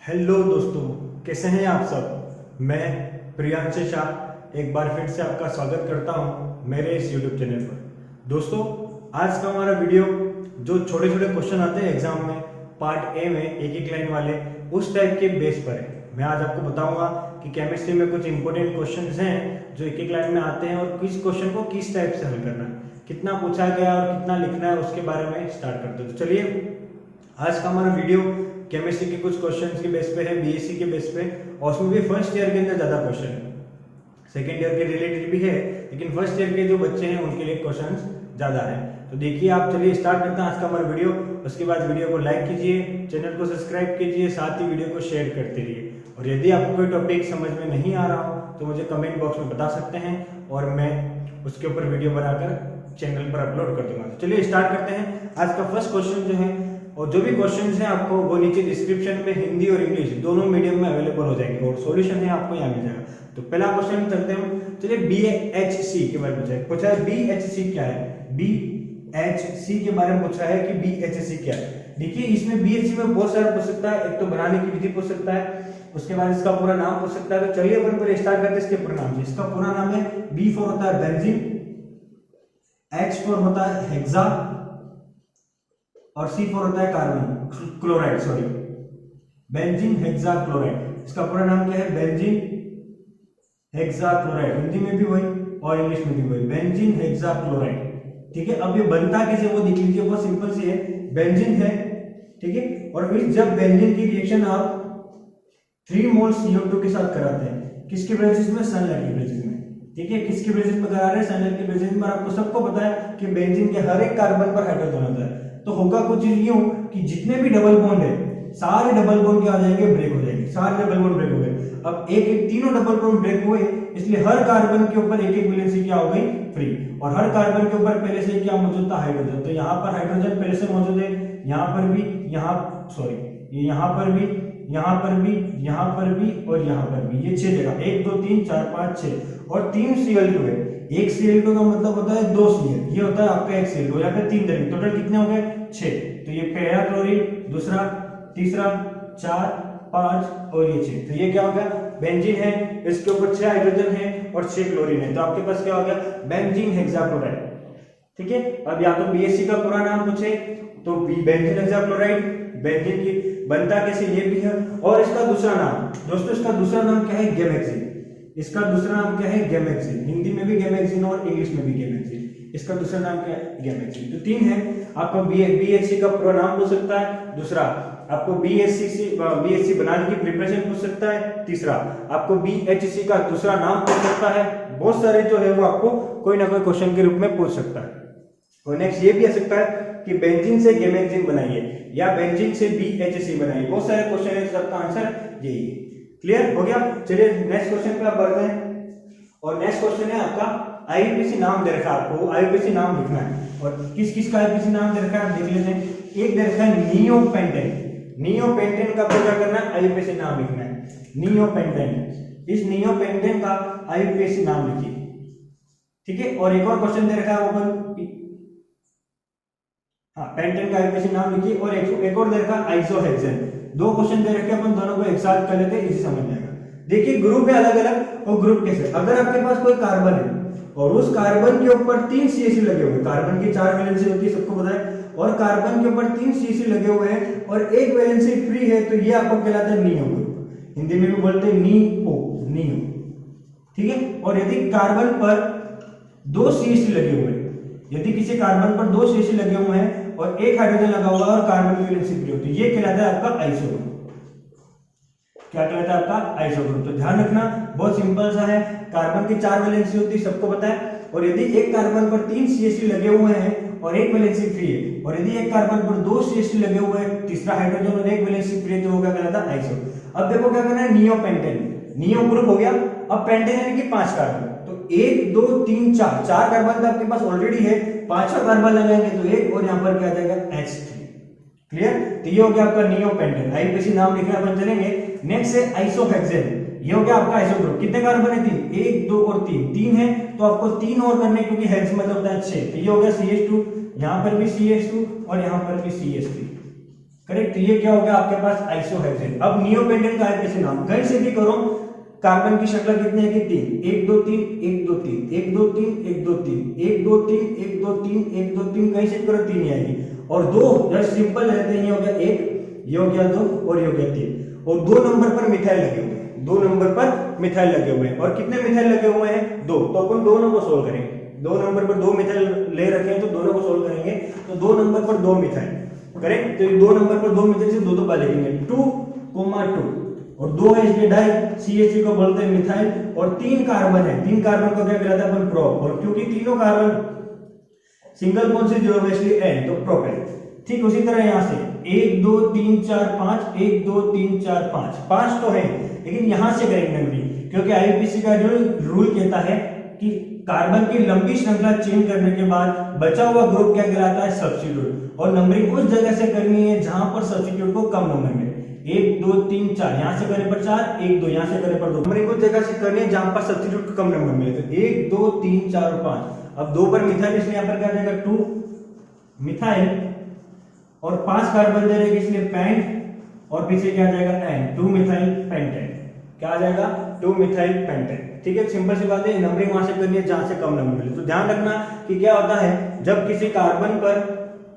Hello दोस्तों, कैसे हैं आप सब। मैं प्रियांश शाह एक बार फिर से आपका स्वागत करता हूं मेरे इस यूट्यूब चैनल पर। दोस्तों, आज का हमारा वीडियो जो छोटे छोटे क्वेश्चन आते हैं एग्जाम में पार्ट ए में एक एक लाइन वाले, उस टाइप के बेस पर है। मैं आज आपको बताऊंगा कि केमिस्ट्री में कुछ इंपॉर्टेंट क्वेश्चंस हैं जो एक एक लाइन में आते हैं और किस क्वेश्चन को किस टाइप से हल करना है, कितना पूछा गया और कितना लिखना है, उसके बारे में स्टार्ट करते हैं। तो चलिए, आज का हमारा वीडियो केमिस्ट्री के कुछ क्वेश्चंस के बेस पे है, बीएससी के बेस पे, और उसमें भी फर्स्ट ईयर के अंदर ज्यादा क्वेश्चन है। सेकेंड ईयर के रिलेटेड भी है, लेकिन फर्स्ट ईयर के जो बच्चे हैं उनके लिए क्वेश्चंस ज्यादा है। तो देखिए, आप चलिए स्टार्ट करते हैं आज का हमारा वीडियो। उसके बाद वीडियो को लाइक कीजिए, चैनल को सब्सक्राइब कीजिए, साथ ही वीडियो को शेयर करते रहिए। और यदि आपको कोई टॉपिक समझ में नहीं आ रहा हो तो मुझे कमेंट बॉक्स में बता सकते हैं और मैं उसके ऊपर वीडियो बनाकर चैनल पर अपलोड कर दूंगा। तो चलिए स्टार्ट करते हैं। आज का फर्स्ट क्वेश्चन जो है, और जो भी क्वेश्चंस हैं आपको वो नीचे डिस्क्रिप्शन में हिंदी और इंग्लिश दोनों मीडियम में अवेलेबल हो जाएंगे, और सॉल्यूशन है आपको यहाँ मिल जाएगा। तो पहला क्वेश्चन चलते हैं। चलिए, BHC के बारे में पूछा है। BHC क्या है? BHC के बारे में पूछा है कि BHC क्या है। देखिए, इसमें BHC में बहुत सारा पूछ सकता है। एक तो बनाने की विधि पूछ सकता है, उसके बाद इसका पूरा नाम पूछ सकता है। तो चलिए अपन पहले स्टार्ट करते हैं इसके पूरा नाम से। इसका पूरा नाम है, B4 होता है बेंजीन, H4 होता है हेक्सा, और C4 होता है carbon chloride, sorry benzene hexa chloride. इसका पूरा नाम क्या है? Benzene hexa chloride. हिंदी में भी वही और इंग्लिश में भी वही, बेंजीन हेक्सा क्लोराइड। ठीक है, अब ये बनता कैसे वो देख लीजिए, बहुत सिंपल सी है। बेंजीन है, ठीक है, और फिर जब बेंजीन की रिएक्शन आप 3 मोल CO2 के साथ कराते हैं, किसके प्रेजेंस में? सनलाइट के प्रेजेंस में। ठीक है, किसके प्रेजेंस में करा रहे हैं? सनलाइट के प्रेजेंस में। आपको सबको पता है कि बेंजीन के हर एक कार्बन पर हाइड्रोजन होता है। तो होगा कुछ यूं कि जितने भी डबल बॉन्ड है सारे डबल बॉन्ड क्या हो जाएंगे? ब्रेक हो जाएंगे। सारे डबल बॉन्ड ब्रेक हो गए। अब एक एक तीनों डबल बॉन्ड ब्रेक हुए, इसलिए हर कार्बन के ऊपर एक एक वैलेंसी क्या हो गई? फ्री। और हर कार्बन के ऊपर पहले से क्या मौजूद था? हाइड्रोजन। तो यहाँ पर हाइड्रोजन पहले से मौजूद है, यहाँ पर भी, यहाँ सॉरी यहाँ पर भी, यहाँ पर भी, यहाँ पर भी और यहाँ पर भी। ये 6 जगह, 1 2 3 4 5 6, और 3 Cl2 है। एक Cl2 का मतलब होता है 2 Cl, ये होता है आपका एक Cl2, या फिर 3 धरेंगे। टोटल कितने हो गए? 6। तो ये पहला क्लोरीन, दूसरा, तीसरा, 4, 5 और ये 6। तो ये क्या हो गया? बेंजीन है, इसके ऊपर 6 हाइड्रोजन है और 6 क्लोरीन है। तो आपके पास क्या हो गया? Benzene hexachloride. ठीक है, अब या तो BHC का पूरा नाम पूछे तो बेंजीन हेक्साक्लोराइड, बेंजीन की बनता कैसे ये भी है, और इसका दूसरा नाम, दोस्तों इसका दूसरा नाम क्या है? गैमेक्सिन। इसका दूसरा नाम क्या है? गैमेक्सिन। हिंदी में भी गैमेक्सिन और इंग्लिश में भी गैमेक्सिन। इसका दूसरा नाम क्या है? गैमेक्सिन। तो 3 है। आपको BHC का पूरा नाम पूछ सकता है। दूसरा, आपको BHC बनाने की प्रिपरेशन पूछ सकता है। तीसरा, आपको BHC का दूसरा नाम पूछ सकता है। बहुत सारे जो है वो आपको कोई ना कोई क्वेश्चन के रूप में पूछ सकता है। और नेक्स्ट ये भी आ सकता है कि बेंजीन से गैमेक्सिन बनाइए या बेंजीन से BHC बनाइए। बहुत सारे क्वेश्चन है, सबका आंसर यही है। क्लियर हो गया? चलिए नेक्स्ट क्वेश्चन पे आप बढ़ते हैं। और नेक्स्ट क्वेश्चन है आपका, IUPAC नाम दे रखा है आपको, IUPAC नाम लिखना है। और किस किस का IUPAC नाम दे रखा है आप देख लेते हैं। एक दे रखा है नियोपेंटेन। नियोपेंटेन का क्या करना है? IUPAC नाम लिखना है। नियोपेंटेन, इस नियोपेंटेन का IUPAC नाम लिखिए। ठीक है, और एक और क्वेश्चन दे रखा है ओपन, हाँ पेंटेन का IUPAC नाम लिखिए। और एक और दे रखा है आइसोहेक्सेन। 2 क्वेश्चन दे रखे, अपन दोनों को एक साथ कर लेते हैं, इजी समझ जाएगा। देखिए, ग्रुप है अलग अलग, और ग्रुप कैसे? अगर आपके पास कोई कार्बन है और उस कार्बन के ऊपर 3 CH लगे हुए, कार्बन की 4 वैलेंसी होती है, सबको पता है, और कार्बन के ऊपर 3 CH लगे हुए हैं और एक वैलेंसी फ्री है, तो ये आपको कहलाता है नियो ग्रुप। हिंदी में भी बोलते हैं नियो। ठीक है, और यदि कार्बन पर 2 CH लगे हुए, यदि किसी कार्बन पर 2 CH लगे हुए हैं और एक हाइड्रोजन लगा हुआ है और कार्बन की वैलेंसी फ्री होती है, ये कहलाता है आपका आइसो ग्रुप। क्या कहलाता है? आपका आइसो ग्रुप। तो ध्यान रखना, बहुत सिंपल सा है। कार्बन की 4 वैलेंसी होती है, सबको पता है, और यदि एक कार्बन पर 3 CH लगे हुए हैं और एक वैलेंसी फ्री है, और यदि एक कार्बन पर 2 CH लगे हुए हैं, तीसरा हाइड्रोजन और एक वैलेंसी फ्री है, तो वो क्या कहलाता है? आइसो। अब देखो क्या करना है, नियोपेंटेन, नियो ग्रुप हो गया। अब पेंटेन यानी कि 5 कार्बन, तो 1 2 3 4 कार्बन तो आपके पास ऑलरेडी है, 5वां कार्बन लगाएंगे तो 1, और यहाँ पर क्या आ जाएगा? H3। क्लियर? तो ये हो गया आपका नियोपेंटेन। IUPAC नाम लिखना अपन चलेंगे। नेक्स्ट है आइसोहेक्सेन। ये हो गया आपका आइसो ग्रुप। कितने कार्बन है? 3, 1 2 और 3 है, तो आपको 3 और करने, क्योंकि हेक्स मतलब होता है 6। तो ये हो गया CH2, यहाँ पर भी CH2 और यहाँ पर भी CH3। करेक्ट। ये क्या हो गया आपके पास आइसोहेक्सेन। अब नियोपेंटेन का है कैसे नाम, कहीं से भी करो कार्बन की शक्ल कितनी है कि 3, 1 2 3 1 2 3 1 2 3 1 2 3 1 2 3 1 2 3 1 2 3, कहीं से भी करो 3 ही आएगी। और दो जस्ट सिंपल रहते हैं, ये हो गया 1, ये हो गया 2 और ये हो गया 3। और 2 नंबर पर मिथाइल लगे हुए हैं, 2 नंबर पर मिथाइल लगे हुए हैं। और कितने मिथाइल लगे हुए हैं, 2। तो अपन दोनों को सोल्व करेंगे। 2 नंबर पर 2 मिथाइल ले रखे हैं तो दोनों को सोल्व करेंगे। तो 2 नंबर पर 2 मिथाइल, करेक्ट। तो 2 नंबर पर 2 मिथाइल से 2 पा लिखेंगे 2, 2 और 2 है इसलिए डाई, CH3 को बोलते हैं मिथाइल। और 3 कार्बन है, 3 कार्बन को क्या कहलाता है अपन प्रोप। और क्योंकि तीनों कार्बन सिंगल बॉन्ड से जुड़े हुए इसलिए N, तो प्रोपेन। ठीक उसी तरह यहां से 1 2 3 4 5 1 2 3 4 5 तो है, लेकिन यहां से करेंगे नंबरिंग, क्योंकि IUPAC का रूल कहता है कि कार्बन की लंबी श्रृंखला चेंज करने के बाद बचा हुआ ग्रुप क्या कहलाता है, सब्स्टिट्यूट। और नंबरिंग उस जगह से करनी है जहां पर सब्स्टिट्यूट को कम नंबर मिले। 1 2 3 4 यहां से करे पर 4, 1 2 यहां से करे पर 2। नंबरिंग उस जगह से करनी है जहां पर सब्स्टिट्यूट को कम नंबर मिले। तो 1 2 3 4 5। अब 2 पर मिथाइल इसलिए यहां पर क्या जाएगा 2 मिथाइल, और 5 कार्बन दे रहे इसलिए पेंट, और पीछे क्या जाएगा N, 2 मिथाइल पेंटेन। क्या आ जाएगा 2 मिथाइल पेंटेन। ठीक है, सिंपल सी बात है। नंबरिंग वहां से करनी है जहां से कम नंबर मिले। तो ध्यान रखना कि क्या होता है जब किसी कार्बन पर,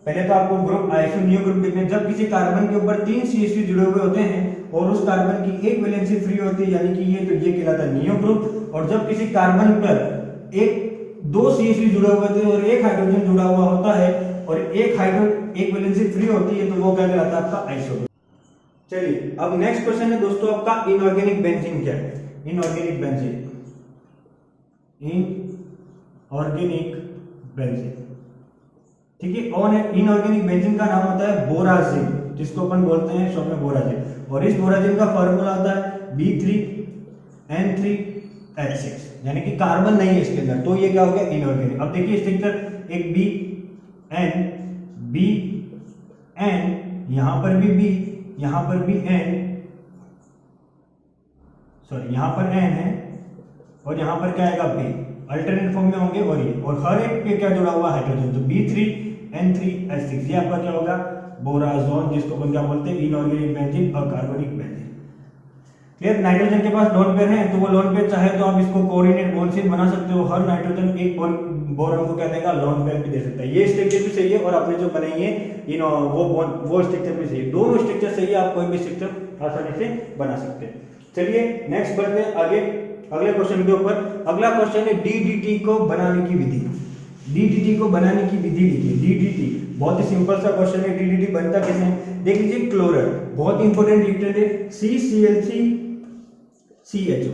पहले तो आपको ग्रुप आइसो नियो ग्रुप देखना है। जब किसी कार्बन के ऊपर 3 CH3 जुड़े हुए होते हैं और उस कार्बन की एक वैलेंसी फ्री होती है, यानी कि ये, तो ये कहलाता है नियो ग्रुप। और जब किसी कार्बन पर 2 CH3 जुड़े हुए होते हैं और एक हाइड्रोजन जुड़ा हुआ होता है और एक वैलेंसी फ्री होती है, तो वो क्या कहलाता है आपका आइसो ग्रुप। चलिए अब नेक्स्ट क्वेश्चन है दोस्तों आपका इनऑर्गेनिक बेंजीन क्या है। इनऑर्गेनिक बेंजीन, इनऑर्गेनिक बेंजीन, ठीक है। और इनऑर्गेनिक बेंजीन का नाम होता है बोराजिन, जिसको अपन बोलते हैं शॉर्ट में बोराजिन। और इस बोराजिन का फार्मूला होता है B3N3H6, यानी कि कार्बन नहीं है इसके अंदर, तो ये क्या हो गया इनऑर्गेनिक। अब देखिए स्ट्रक्चर, एक B N, यहां पर भी B, यहां पर भी N, सॉरी यहां पर N है और यहां पर क्या आएगा B, अल्टरनेट फॉर्म में होंगे। और हर एक पे क्या जुड़ा हुआ हाइड्रोजन, तो B3N3H6, ये आपका क्या होगा बोराजोन, जिसको अपन क्या बोलते हैं इनऑर्गेनिक बेंजीन और कार्बनिक बेंजीन। क्लियर। नाइट्रोजन के पास लोन पेयर है, तो वो लोन पेयर चाहे तो आप इसको कोऑर्डिनेट बोन्सिन बना सकते हो। हर नाइट्रोजन एक बोरॉन को क्या देगा, लोन पेयर भी दे सकता है। ये स्ट्रक्चर भी सही है और आपने जो बनाई है वो स्ट्रक्चर भी सही है। दोनों स्ट्रक्चर सही है, आप कोई भी स्ट्रक्चर आसानी से बना सकते हैं। चलिए नेक्स्ट बढ़ते हैं आगे अगले क्वेश्चन के ऊपर। अगला क्वेश्चन है DDT को बनाने की विधि। DDT को बनाने की विधि लिखिए। DDT बहुत ही सिंपल सा क्वेश्चन है। DDT बनता कैसे है, देख लीजिए। क्लोरर बहुत इंपॉर्टेंट रिएक्टेंट है, CCl3CHO,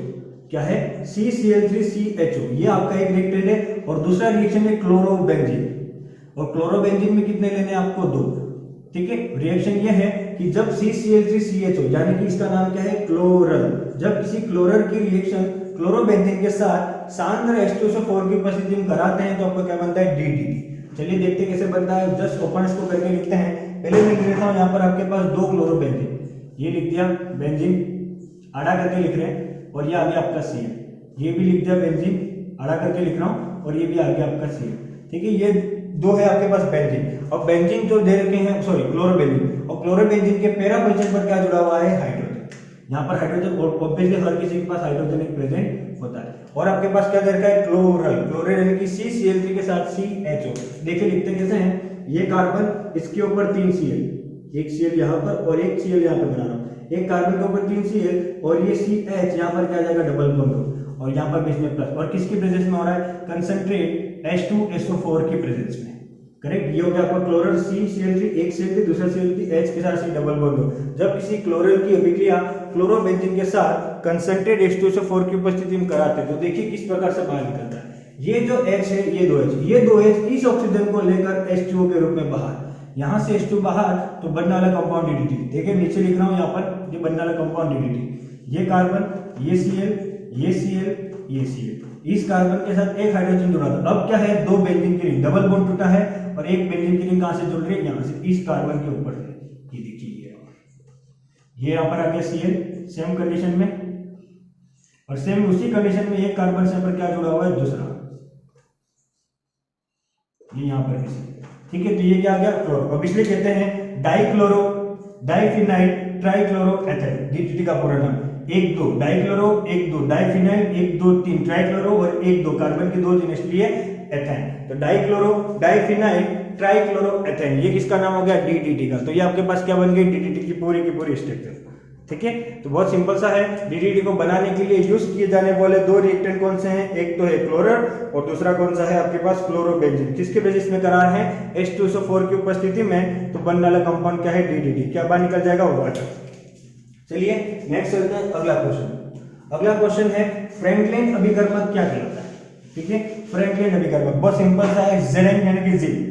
क्या है CCl3CHO, ये आपका एक रिएक्टेंट है। और दूसरा रिएक्शन है क्लोरोबेंजीन, और क्लोरोबेंजीन में कितने लेने हैं आपको, 2। ठीक है। रिएक्शन ये है कि जब CCl3CHO, यानी कि इसका नाम क्या है क्लोरल, जब किसी क्लोरर की रिएक्शन क्लोरोबेंजीन के साथ सांद्र H2SO4 की उपस्थिति में कराते हैं तो आपको क्या बनता है DDT। चलिए देखते हैं कैसे बनता है। जस्ट ओपन इसको करके लिखते हैं। पहले मैं लिख देता हूं, यहाँ पर आपके पास 2 क्लोरोबेंजीन, ये लिख दिया बेंजीन, आड़ा करके लिख रहे हैं। और ये आ गया आपका Cl, ये भी लिख दिया बेंजीन, आड़ा करके लिख रहा हूं। और ये भी आ गया आपका Cl। ठीक है, ये 2 है आपके पास बेंजीन। और बेंजीन जो दे रखे हैं, सॉरी क्लोरोबेंजीन, और क्लोरोबेंजीन के पैरा पोजीशन पर क्या जुड़ा हुआ है, हाइड्रोजन। यहाँ पर हाइड्रोजन, ऑब्वियसली हर किसी के पास हाइड्रोजन एक प्रेजेंट होता है। और आपके पास क्या दे रखा है, क्लोरल, क्लोरल यानी कि CCl3 के साथ CHO। देखिए लिखते कैसे हैं, ये कार्बन, इसके ऊपर 3 Cl, एक Cl यहाँ पर और एक Cl यहाँ पर बना रहा हूँ। एक कार्बन के ऊपर 3 Cl और ये CH, यहाँ पर क्या जाएगा डबल बॉन्ड, और यहाँ पर बीच में प्लस। और किसकी प्रेजेंस में हो रहा है, कंसंट्रेट H2SO4 की प्रेजेंस में। करेक्ट, ये हो गया आपका क्लोरल CCl3, एक Cl3 दूसरा Cl3 H के साथ C डबल बॉन्ड। जब किसी क्लोरल की अभिक्रिया क्लोरोबेंजीन के साथ कंसंट्रेट H2SO4 की उपस्थिति में कराते हैं तो देखिए किस प्रकार से बाहर निकलता है। ये जो H है, ये 2H इस ऑक्सीजन को लेकर H2O के रूप में बाहर, यहां से H2 बाहर, तो बनने वाला कंपाउंड DDT। देखिए नीचे लिख रहा हूं, यहाँ पर ये बनने वाला कंपाउंड DDT। ये कार्बन, ये Cl, ये Cl, ये Cl, इस कार्बन के साथ एक हाइड्रोजन जुड़ा था। अब क्या है, 2 बेंजीन की रिंग, डबल बॉन्ड टूटा है और एक बेंजीन की रिंग कहां से जुड़ रही है, यहां से, इस कार्बन के ऊपर से। ये देखिए ये यहाँ पर आ गया Cl सेम कंडीशन में, और सेम उसी कंडीशन में एक कार्बन से पर क्या जुड़ा हुआ है, दूसरा, ये यहाँ पर किसी। ठीक है, तो ये क्या आ गया क्लोरो। अब इसलिए कहते हैं डाइक्लोरो डाइफिनाइल ट्राइक्लोरोएथेन, DDT का पूरा नाम। 1 2 डाइक्लोरो, 1 2 डाइफिनाइल, 1 2 3 ट्राइक्लोरो और 1 2 कार्बन की 2 चेन इसलिए एथेन। तो डाइक्लोरो डाइफिनाइल ट्राइक्लोरोएथेन, ये किसका नाम हो गया? DDT का। तो ये आपके पास क्या बन गई? DDT की पूरी स्ट्रक्चर। ठीक है, तो बहुत सिंपल सा है। DDT को बनाने के लिए यूज किए जाने वाले 2 रिएक्टेंट कौन से हैं? एक तो है क्लोरर और दूसरा कौन सा है आपके पास? क्लोरोबेंजीन। किसके बेसिस में करा है? H2SO4 की उपस्थिति में। तो बनने वाला कंपाउंड क्या है? DDT। क्या बाहर निकल जाएगा? वाटर। चलिए नेक्स्ट चलते हैं अगला क्वेश्चन। अगला क्वेश्चन है फ्रैंकलिन अभिकर्मक क्या कहलाता है? ठीक है, फ्रैंकलिन अभिकर्मक बहुत सिंपल सा है, Zn यानी कि जिंक।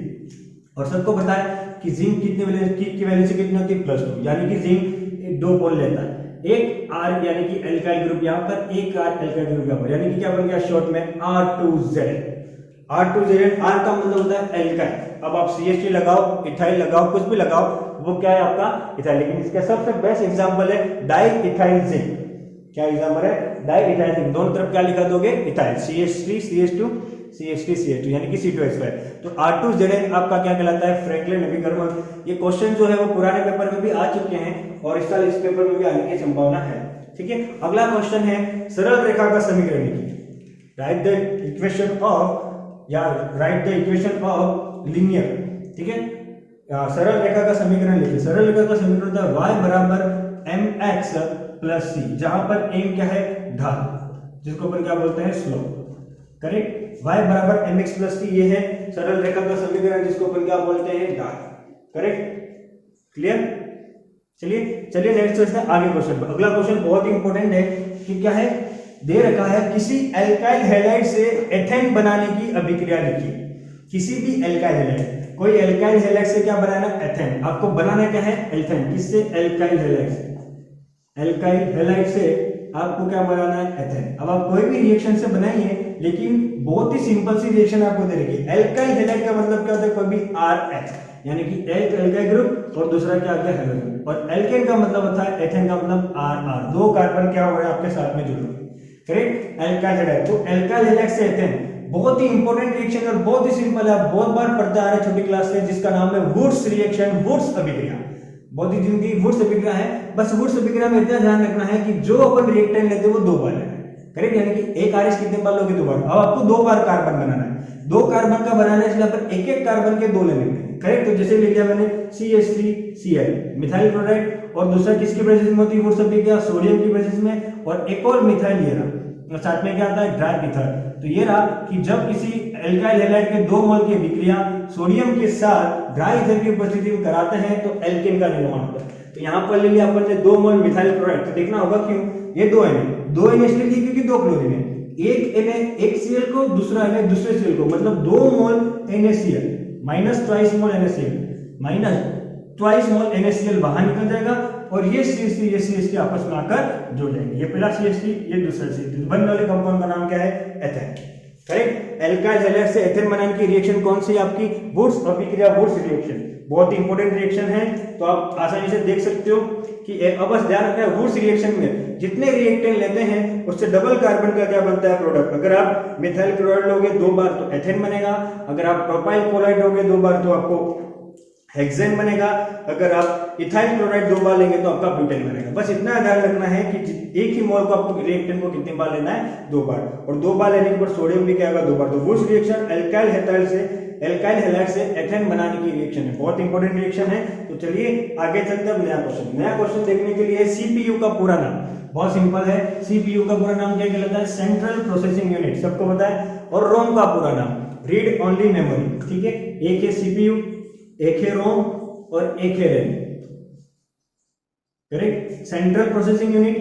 और सबको पता है कि जिंक कितनी वैलेंसी कितनी होती है? +2, यानी कि जिंक 2 पोल लेता है। एक R यानी कि एल्काइल ग्रुप यहाँ पर, एक R एल्काइल ग्रुप यहाँ पर, यानी कि क्या बन गया शॉर्ट में? R2Zn। R2Zn, R का मतलब होता है एल्काइल। अब आप CH3 लगाओ, इथाइल लगाओ, कुछ भी लगाओ, वो क्या है आपका? इथाइल। लेकिन इसका सबसे बेस्ट एग्जांपल है डाई इथाइल जिंक। क्या एग्जांपल है? Di ethyl zinc. दोनों तरफ क्या लिखा दोगे? Ethyl, CH3 CH2 CH3 CH2 यानी कि C2H5। तो R2Zn आपका क्या कहलाता है? फ्रैंकलिन अभिकर्मक। ये क्वेश्चन जो है वो पुराने पेपर में भी आ चुके हैं और इस साल इस पेपर में भी आने की संभावना है। ठीक है, अगला क्वेश्चन है सरल रेखा का समीकरण लिखिए। राइट द इक्वेशन ऑफ, या right the equation of linear. ठीक है, सरल रेखा का समीकरण लिखिए। सरल रेखा का समीकरण होता है y बराबर mx प्लस c, जहां पर m क्या है? ढाल, जिसको अपन क्या बोलते हैं? स्लोप। करेक्ट, y बराबर mx प्लस c, ये है सरल रेखा का समीकरण, जिसको अपन क्या बोलते हैं? ढाल। Correct, clear? चलिए नेक्स्ट चलते हैं आगे क्वेश्चन पर। अगला क्वेश्चन बहुत ही इंपॉर्टेंट है कि क्या है? दे रखा है किसी एल्काइल हैलाइड से एथेन बनाने की अभिक्रिया लिखिए। किसी भी एल्काइल हैलाइड, कोई एल्काइल हैलाइड से क्या बनाना? एथेन। आपको बनाना क्या है? एथेन। किससे? एल्काइल हैलाइड से। एल्काइल हैलाइड से आपको क्या बनाना है? एथेन। अब आप कोई भी रिएक्शन से बनाइए, लेकिन बहुत ही सिंपल सी रिएक्शन आपको दे रखी है। एल्काइल हैलाइड का मतलब क्या होता है? कोई भी RH, यानी कि एक एल्काइल ग्रुप और दूसरा क्या आ गया? हैलोजन। और एल्केन का मतलब होता है, एथेन का मतलब RR, 2 कार्बन क्या हो रहा है आपके साथ में जुड़ रहे हैं। Correct, alkyl halide. तो एल्काइल हैलाइड से एथेन बहुत ही इंपॉर्टेंट रिएक्शन और बहुत ही सिंपल है, आप बहुत बार पढ़ते आ रहे हैं छोटी क्लास से, जिसका नाम है वुड्स रिएक्शन, वुड्स अभिक्रिया। बहुत ही जिंदगी वुड्स अभिक्रिया है। बस वुड्स अभिक्रिया में इतना ध्यान रखना है कि जो अपन रिएक्टेंट लेते हैं वो 2 बार लेना है। करेक्ट, यानी कि एक RH कितने बार लोगे? 2 बार। अब आपको 2 बार कार्बन बनाना है। 2 कार्बन का बनाना है, इसलिए अपन एक एक कार्बन के 2 लेने हैं। करेक्ट, तो जैसे ले लिया मैंने CH3Cl मिथाइल क्लोराइड, और दूसरा किसकी प्रेजेंस में होती है वुड्स अभिक्रिया? सोडियम की प्रेजेंस में, और एक और मिथाइल ये रहा, और साथ में क्या आता है? Dry ether. तो ये रहा कि जब किसी एल्काइल हैलाइड के 2 मोल की अभिक्रिया सोडियम के साथ ड्राई ईथर की उपस्थिति में कराते हैं तो एल्केन का निर्माण होता है। तो यहाँ पर ले लिया अपन ने 2 मोल मिथाइल क्लोराइड। तो देखना होगा क्यों ये 2 Na इसलिए लिखी क्योंकि 2 क्लोरीन है। एक Na एक Cl को, दूसरा Na दूसरे Cl को, मतलब 2 मोल NaCl माइनस ट्वाइस मोल NaCl माइनस ट्वाइस मोल NaCl बाहर निकल जाएगा, और ये CH3 ये CH3 आपस में आकर जुड़ जाएंगे। ये पहला CH3 ये दूसरा CH3, बनने वाले कंपाउंड का नाम क्या है? एथेन। करेक्ट, एल्काइल हैलाइड से एथेन बनाने की रिएक्शन कौन सी? आपकी वुड्स अभिक्रिया, वुड्स रिएक्शन। बहुत ही इंपॉर्टेंट रिएक्शन है, तो आप आसानी से देख सकते हो कि अब बस ध्यान रखना है वुड्स रिएक्शन में जितने रिएक्टेंट लेते हैं उससे डबल कार्बन का क्या बनता है? प्रोडक्ट। अगर आप मिथाइल क्लोराइड लोगे 2 बार तो एथेन बनेगा, अगर आप प्रोपाइल क्लोराइड लोगे 2 बार तो आपको हेक्सेन बनेगा, अगर आप इथाइल क्लोराइड 2 बार लेंगे तो आपका ब्यूटेन बनेगा। बस इतना ध्यान रखना है कि एक ही मोल को आपको रिएक्टेंट को कितनी बार लेना है? 2 बार, और 2 बार लेने के बाद सोडियम भी क्या होगा? 2 बार। तो वुड्स रिएक्शन एल्काइल हैलाइड से एथेन बनाने की रिएक्शन है, बहुत इंपॉर्टेंट रिएक्शन है। तो चलिए आगे चलते हैं नया क्वेश्चन देखने के लिए। CPU का पूरा नाम बहुत सिंपल है। CPU का पूरा नाम क्या कहलाता है? सेंट्रल प्रोसेसिंग यूनिट, सबको पता है। और रोम का पूरा नाम रीड ओनली मेमोरी। ठीक है, एक है CPU, एक है रोम और एक है RAM. Correct, central processing unit,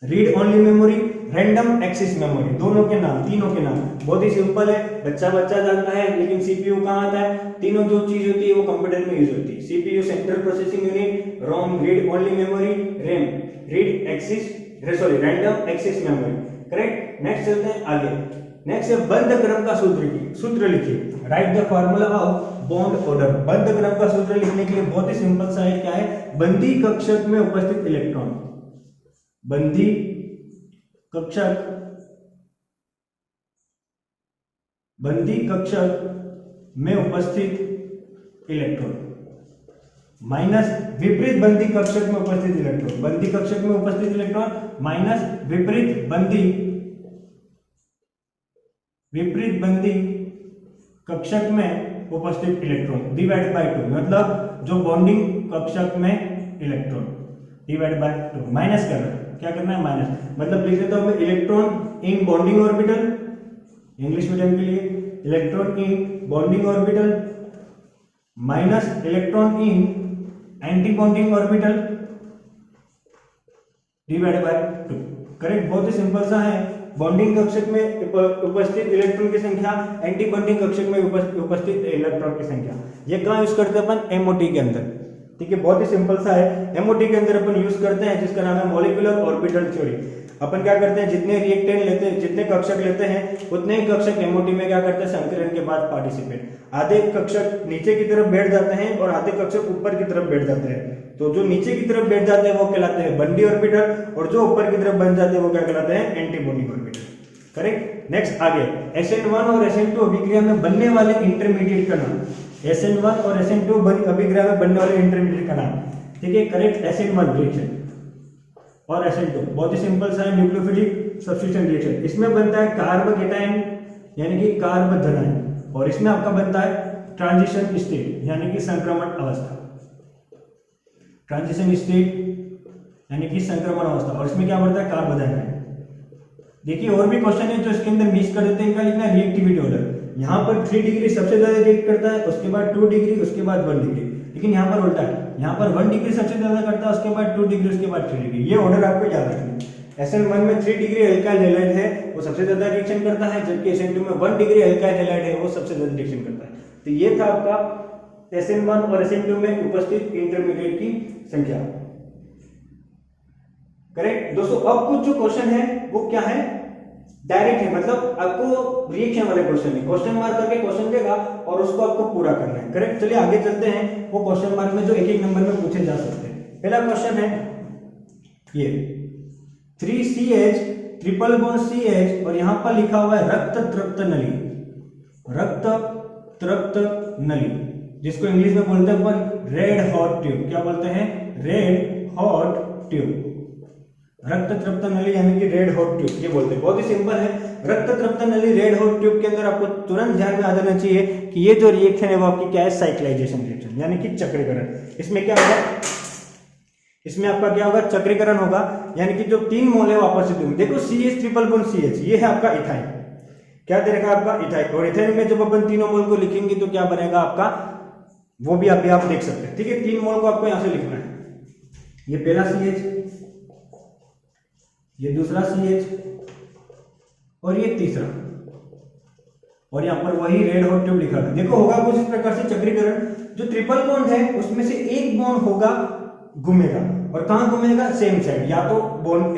read only memory, random access memory, दोनों के नाम, तीनों के नाम बहुत ही सिंपल है, बच्चा जानता है। लेकिन CPU कहाँ आता है? तीनों जो चीज होती है वो कंप्यूटर में यूज होती है। CPU central processing unit, ROM read only memory, RAM read access random access memory. Correct, next चलते हैं आगे। नेक्स्ट है बंध क्रम का सूत्र लिखिए। Right the formula of bond order. बंध क्रम का सूत्र लिखने के लिए बहुत ही सिंपल सा है, क्या है? बंधी कक्षक में उपस्थित इलेक्ट्रॉन, बंधी कक्षक में उपस्थित इलेक्ट्रॉन। माइनस विपरीत बंदी कक्षक में उपस्थित इलेक्ट्रॉन, बंदी कक्षक में उपस्थित इलेक्ट्रॉन माइनस विपरीत बंदी कक्षक में उपस्थित इलेक्ट्रॉन डिवाइड बाय 2, मतलब जो बॉन्डिंग कक्षक में इलेक्ट्रॉन डिवाइड बाय 2 माइनस करना है, क्या करना है माइनस, मतलब लिख देता हूं मैं electron in bonding orbital, English medium के लिए electron in bonding orbital minus electron in anti bonding orbital divide by 2। Correct, बहुत ही सिंपल सा है। बॉन्डिंग कक्षक में उपस्थित इलेक्ट्रॉन की संख्या, एंटी बॉन्डिंग कक्षक में उपस्थित इलेक्ट्रॉन की संख्या, ये कहाँ यूज करते हैं अपन, एमओटी के अंदर। ठीक है, बहुत ही सिंपल सा है। एमओटी के अंदर अपन यूज करते हैं जिसका नाम है मॉलिक्यूलर ऑर्बिटल थ्योरी। अपन क्या करते हैं, जितने रिएक्टेंट लेते हैं, जितने कक्षक लेते हैं, उतने ही कक्षक एमओटी में क्या करते हैं, संकरण के बाद पार्टिसिपेट। आधे कक्षक नीचे की तरफ बैठ जाते हैं और आधे कक्षक ऊपर की तरफ बैठ जाते हैं। तो जो नीचे की तरफ बैठ जाते हैं वो कहलाते हैं बंडी ऑर्बिटल, और जो ऊपर की तरफ बन जाते हैं वो क्या कहलाते हैं, anti bonding orbital. Correct, next आगे SN1 और SN2 अभिक्रिया में बनने वाले इंटरमीडिएट का नाम, SN1 और SN2 अभिक्रिया में बनने वाले इंटरमीडिएट का नाम। ठीक है, करेक्ट, SN1 रिएक्शन और SN2 बहुत ही सिंपल सा है, न्यूक्लियोफिलिक सब्स्टिट्यूशन रिएक्शन। इसमें बनता है कार्बोकेटायन यानी कि कार्ब धनायन, और इसमें आपका बनता है ट्रांजिशन स्टेट यानी कि संक्रमण अवस्था, ट्रांजिशन स्टेट यानी कि संक्रमण अवस्था, और इसमें क्या बढ़ता है, कार्ब धनायन। देखिए और भी क्वेश्चन है जो इसके अंदर मिस कर देते हैं, क्या लिखना है, रिएक्टिविटी ऑर्डर। यहाँ पर 3 डिग्री सबसे ज्यादा रिएक्ट करता है, उसके बाद 2 डिग्री, उसके बाद 1 डिग्री, लेकिन यहाँ पर उल्टा है, यहाँ पर 1 डिग्री सबसे ज्यादा करता है, उसके बाद 2 डिग्री, उसके बाद 3 डिग्री। ये ऑर्डर आपको याद रखना है। SN1 में 3 डिग्री अल्काइल हैलाइड है, वो सबसे ज्यादा रिएक्शन करता है, जबकि SN2 में 1 डिग्री अल्काइल हैलाइड है, वो सबसे ज्यादा रिएक्शन करता है। तो ये था आपका SN1 और SN2 में उपस्थित इंटरमीडिएट की संख्या। करेक्ट दोस्तों, अब कुछ जो क्वेश्चन है वो क्या है, डायरेक्ट है, मतलब आपको रिएक्शन वाले क्वेश्चन है, क्वेश्चन मार्क करके क्वेश्चन देगा और उसको आपको पूरा करना है। करेक्ट, चलिए आगे चलते हैं, वो क्वेश्चन मार्क में जो एक एक नंबर में पूछे जा सकते हैं। पहला क्वेश्चन है ये 3CH ट्रिपल बॉन्ड CH और यहां पर लिखा हुआ है रक्त तृप्त नली, रक्त तृप्त नली, जिसको इंग्लिश में बोलते हैं अपन रेड हॉट ट्यूब। क्या बोलते हैं, रेड हॉट ट्यूब, रक्त तृप्त नली यानी कि रेड हॉट ट्यूब, ये बोलते हैं। बहुत ही सिंपल है, रक्त तृप्त नली रेड हॉट ट्यूब के अंदर आपको तुरंत ध्यान में आ जाना चाहिए कि ये जो रिएक्शन है वो आपकी क्या है, साइक्लाइजेशन रिएक्शन यानी कि चक्रीकरण। इसमें क्या होगा, इसमें आपका क्या होगा, चक्रीकरण होगा, यानी कि जो 3 मोल है वापस से दूंगे। देखो CH ट्रिपल बॉन्ड CH, ये है आपका इथाइन, क्या दे रखा आपका इथाइन, और इथाइन में जब अपन तीनों मोल को लिखेंगे तो क्या बनेगा आपका, वो भी आप देख सकते हैं। ठीक है, 3 मोल को आपको यहां से लिखना है, ये पहला CH, ये दूसरा CH और ये तीसरा, और यहां पर वही रेड हॉट ट्यूब लिखा है। देखो होगा कुछ इस प्रकार से चक्रीकरण, जो ट्रिपल बॉन्ड है उसमें से एक बॉन्ड होगा घूमेगा, और कहां घूमेगा, सेम साइड, या तो बॉन्ड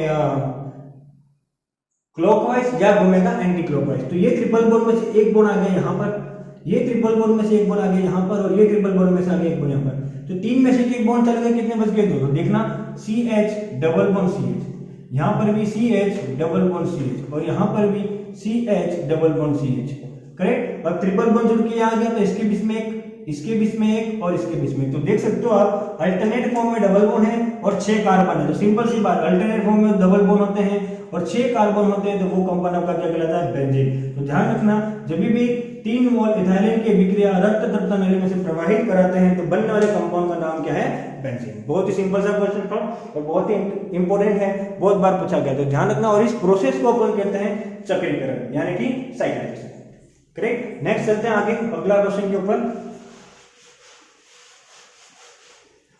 क्लॉकवाइज या घूमेगा एंटी क्लॉकवाइज। तो ये ट्रिपल बॉन्ड में से एक बॉन्ड आ गया यहां पर, ये ट्रिपल बॉन्ड में से एक बॉन्ड आ गया यहां पर, और ये ट्रिपल बॉन्ड में से आ गया एक बॉन्ड यहां पर। तो 3 में से एक बॉन्ड चले गए, कितने बच गए, 2। देखना CH डबल बॉन्ड CH, यहां पर भी CH डबल बॉन्ड CH, और यहां पर भी CH double bond CH। Correct, और ट्रिपल बॉन्ड जुड़ के आ गया तो इसके बीच में एक, इसके बीच में एक, और इसके बीच में। तो देख सकते हो आप, अल्टरनेट फॉर्म में डबल बॉन्ड है और 6 कार्बन है। तो सिंपल सी बात, अल्टरनेट फॉर्म में डबल बॉन्ड होते हैं और 6 कार्बन होते हैं, तो वो कंपाउंड आपका क्या कहलाता है, बेंजीन। तो ध्यान रखना, जब भी 3 मोल इथाइलिन की अभिक्रिया रक्त तृप्त नली में से प्रवाहित कराते हैं तो बनने वाले कंपाउंड का नाम क्या है, बेंजीन। बहुत ही सिंपल सा क्वेश्चन था और बहुत ही इंपॉर्टेंट है, बहुत बार पूछा गया, तो ध्यान रखना। और इस प्रोसेस को अपन कहते हैं चक्रीकरण यानी कि साइक्लाइजेशन। करेक्ट, नेक्स्ट चलते हैं आगे अगला क्वेश्चन के ऊपर।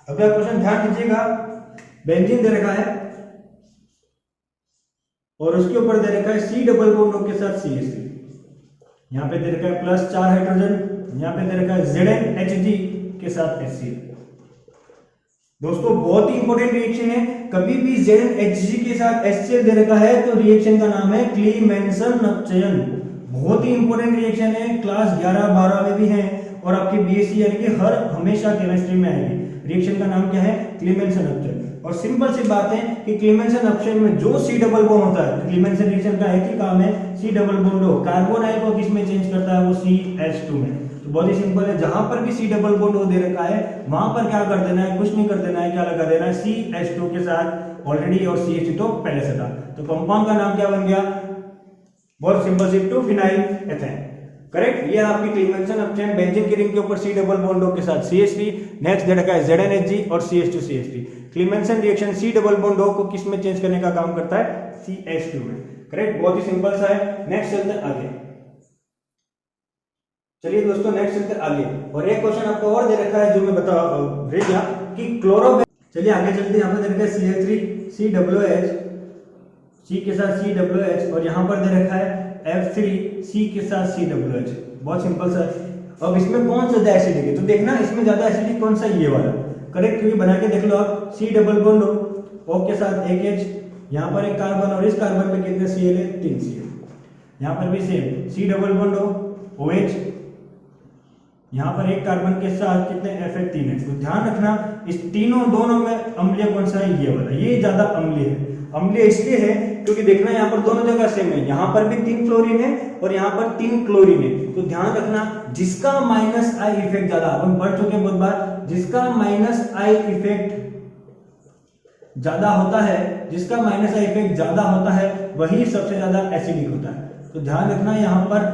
अगला क्वेश्चन ध्यान दीजिएगा, बेंजीन दे रखा है और उसके ऊपर दे रखा है C डबल बॉन्ड के साथ CH3, यहाँ पे दे रखा है +4 हाइड्रोजन, यहाँ पे दे रखा है ZnHG के साथ HCl। दोस्तों बहुत ही इंपॉर्टेंट रिएक्शन है, कभी भी ZnHG के साथ HCl दे रखा है तो रिएक्शन का नाम है क्लीमेंसन अपचयन। बहुत ही इंपॉर्टेंट रिएक्शन है, क्लास 11-12 में भी है और आपकी BSc यानी कि हर हमेशा केमिस्ट्री में आएगी। रिएक्शन का नाम क्या है, क्लीमेंसन अपचयन। और सिंपल सी बात है कि क्लीमेंसन अपचयन में जो C डबल बॉन्ड होता है, क्लीमेंसन रिएक्शन का एक ही काम है, C डबल बॉन्ड हो, कार्बोनाइल को किस में चेंज करता है, वो CH2 में। तो बहुत ही सिंपल है, जहां पर भी C डबल बॉन्ड O दे रखा है वहां पर क्या कर देना है, कुछ नहीं कर देना है, क्या लगा देना है CH2 के साथ ऑलरेडी, और CH2 तो पहले से था। तो कंपाउंड का नाम क्या बन गया, बहुत सिंपल सी 2 फिनाइल एथेन। करेक्ट, ये आपकी क्लीमेंसन ऑप्शन बेंजीन की रिंग के ऊपर C डबल बॉन्ड O के साथ CH3, नेक्स्ट दे रखा है ZnHg और CH2CH3। Clemmensen reaction C double bond O को किस में चेंज करने का काम करता है, CH2 में। करेक्ट, बहुत ही सिंपल सा है। नेक्स्ट चलते हैं आगे। चलिए दोस्तों नेक्स्ट चलते हैं आगे, और एक क्वेश्चन आपको और दे रखा है जो मैं बता भेज दिया कि क्लोरो। चलिए आगे चलते हैं, यहाँ पर दे रखा है Cl3 COOH, C के साथ COOH, और यहाँ पर दे रखा है F3 C के साथ COOH। बहुत सिंपल सा। अब इसमें कौन सा ज्यादा एसिडिक है, तो देखना इसमें ज्यादा एसिडिक कौन सा, ये वाला। करेक्ट, क्योंकि बना के देख लो आप, C डबल बॉन्ड O के साथ एक H, यहाँ पर एक कार्बन, और इस कार्बन पे कितने Cl है, 3 Cl। यहाँ पर भी same C double bond O OH, यहाँ पर एक कार्बन के साथ कितने F है, 3 H। तो ध्यान रखना इस दोनों में अम्लीय कौन सा है, ये वाला, ये ज्यादा अम्लीय है। अम्लीय इसलिए है क्योंकि देखना यहाँ पर दोनों जगह सेम है, यहाँ पर भी 3 फ्लोरीन है और यहाँ पर 3 क्लोरीन है। तो ध्यान रखना जिसका माइनस आई इफेक्ट ज्यादा, अपन पढ़ चुके हैं बहुत बार, जिसका माइनस आई इफेक्ट ज्यादा होता है, जिसका माइनस आई इफेक्ट ज्यादा होता है वही सबसे ज्यादा एसिडिक होता है। तो ध्यान रखना यहाँ पर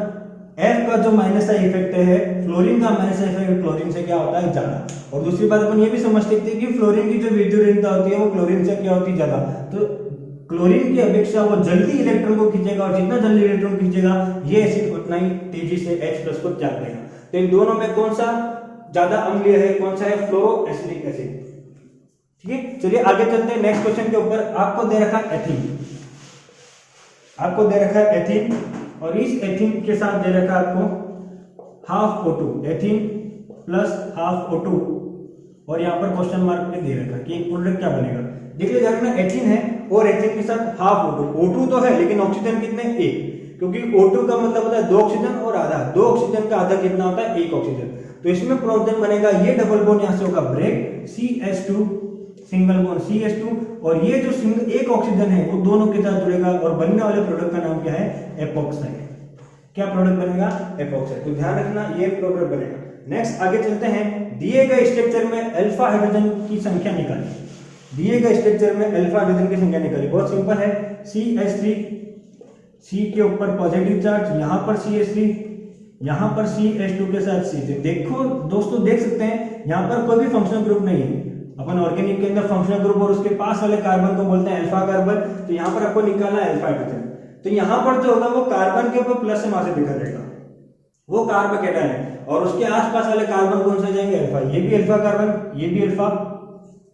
F का जो माइनस आई इफेक्ट है, फ्लोरीन का माइनस आई इफेक्ट क्लोरीन से क्या होता है, ज्यादा। और दूसरी बात अपन ये भी समझ सकते हैं कि फ्लोरीन की जो विद्युत होती है वो क्लोरीन से क्या होती है, ज्यादा। तो क्लोरीन की अपेक्षा वो जल्दी इलेक्ट्रॉन को खींचेगा, और जितना जल्दी इलेक्ट्रॉन खींचेगा ये एसिड उतना ही तेजी से H+ को त्याग देगा। तो इन दोनों में कौन सा ज्यादा अम्लीय है, कौन सा है, फ्लोरो एसिडिक एसिड। ठीक है, चलिए आगे चलते हैं नेक्स्ट क्वेश्चन के ऊपर। आपको दे रखा है एथीन, आपको दे रखा है एथीन, और इस एथीन के साथ दे रखा है आपको half O2, ethene plus half O2, और यहाँ पर क्वेश्चन मार्क पे दे रखा है कि एक प्रोडक्ट क्या बनेगा। देख लीजिए अगर एथीन है और एथीन के साथ हाफ O2 तो है लेकिन ऑक्सीजन कितने, एक, क्योंकि O2 का मतलब होता है 2 ऑक्सीजन और आधा, 2 ऑक्सीजन का आधा कितना होता है, 1 ऑक्सीजन। तो इसमें प्रोडक्ट बनेगा, ये डबल बॉन्ड यहाँ से होगा break, CH2 single bond CH2, और ये जो एक ऑक्सीजन है वो दोनों के साथ जुड़ेगा, और बनने वाले प्रोडक्ट का नाम क्या है, एपॉक्साइड। क्या प्रोडक्ट बनेगा, एपॉक्साइड। तो ध्यान रखना ये प्रोडक्ट बनेगा। नेक्स्ट आगे चलते हैं, दिए गए स्ट्रक्चर में अल्फा हाइड्रोजन की संख्या निकालिए। दिए गए स्ट्रक्चर में अल्फा हाइड्रोजन की संख्या निकालिए। बहुत सिंपल है, CH3, C के ऊपर पॉजिटिव चार्ज, यहाँ पर CH3, यहाँ पर CH2 के साथ C। देखो दोस्तों, देख सकते हैं यहाँ पर कोई भी फंक्शनल ग्रुप नहीं है। अपन ऑर्गेनिक के अंदर फंक्शनल ग्रुप और उसके पास वाले कार्बन को बोलते हैं अल्फा कार्बन। तो यहाँ पर आपको निकालना है अल्फा हाइड्रोजन। तो यहाँ पर जो होगा वो कार्बन के ऊपर प्लस से वहां से दिखा जाएगा, वो कार्बोकेटायन है, और उसके आसपास वाले कार्बन कौन से जाएंगे, अल्फा। ये भी अल्फा कार्बन, ये भी अल्फा,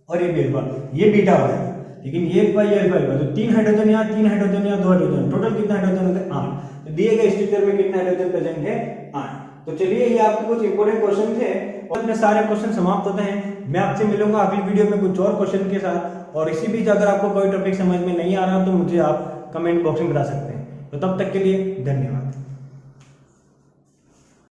और ये भी अल्फा, ये बीटा हो जाएगा। लेकिन ये अल्फा, ये अल्फा, अल्फा, तो 3 हाइड्रोजन यहाँ, 3 हाइड्रोजन यहाँ, 2 हाइड्रोजन, टोटल कितना हाइड्रोजन होता है, 8। तो दिए गए स्ट्रक्चर में कितना हाइड्रोजन प्रेजेंट है, 8। तो चलिए ये आपके कुछ इंपोर्टेंट क्वेश्चन थे, और अपने सारे क्वेश्चन समाप्त होते हैं। मैं आपसे मिलूंगा अगली वीडियो में कुछ और क्वेश्चन के साथ, और इसी बीच अगर आपको कोई टॉपिक समझ में नहीं आ रहा तो मुझे आप कमेंट बॉक्स में बता सकते हैं। तो तब तक के लिए धन्यवाद।